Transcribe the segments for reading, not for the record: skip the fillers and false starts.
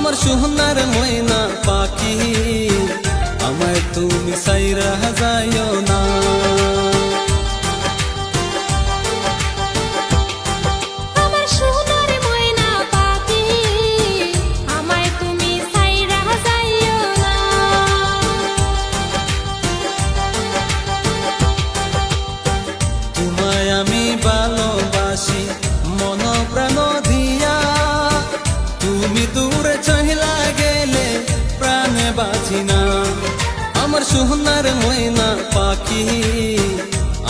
আমার সোনার ময়না পাখি আমায় তুমি সাইরা যাইও না। আমার সোনার ময়না পাখি আমায় তুমি সাইরা যাইও না। তোমায় আমি ভালোবাসি মন প্রাণ দিয়া, তুমি দূরে চহিলা গেলে প্রাণে বাঁচি না। আমার সোনার ময়না পাখি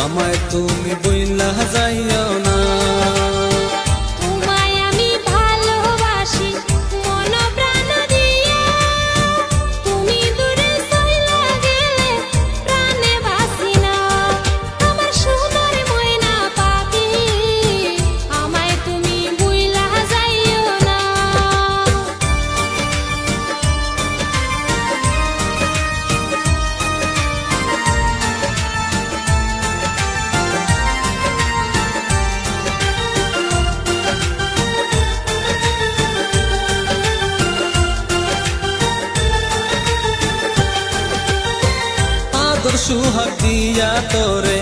আমায় তুমি বইলা যাইও না। তোমায় আমি ভালোবাসি মন প্রাণ দিয়া, তুমি দূরে চইলা গেলে প্রাণে বাঁচি না। আমার সোনার ময়না পাখি আমায় তুমি ভুইলা যাইও না। আদর সুহাগ দিয়া তোরে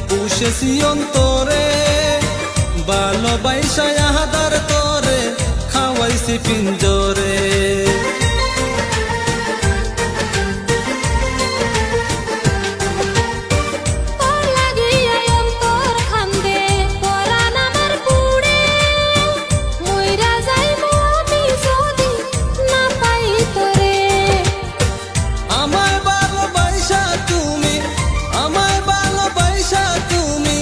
পুষেছি অন্তরে, ভালোবাসা আহাদার তোরে খাওয়াইছি পিঞ্জরে। তোর লাগিয়া অন্তর কান্দে পরাণ আমার পুড়ে, মইরা যাইবো আমি যদি না পাই তোরে। আমায় ভালোবাসা তুমি, আমায় ভালোবাসা তুমি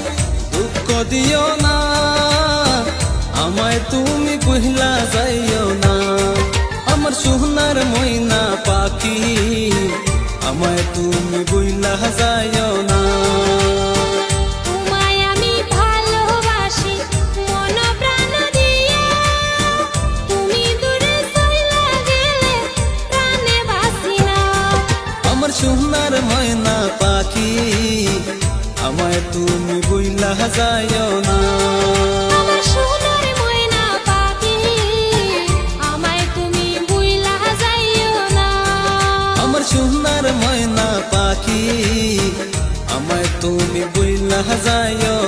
দুঃখ দিও না, আমায় তুমি কহিলা যাইও না। আমার সোনার ময়না পাখি আমায় তুমি বইলা যাইও না। তোমায় আমি ভালোবাসি মন প্রাণ দিয়া, তুমি দূরে চইলা গেলে প্রাণে বাঁচি না। আমার সোনার ময়না পাখি আমায় তুমি বইলা যাইও না। আমার সোনার ময়না পাখি আমায় তুমি ভুইলা যাইও না। আমার সোনার ময়না পাখি আমায় তুমি বইলা যাইও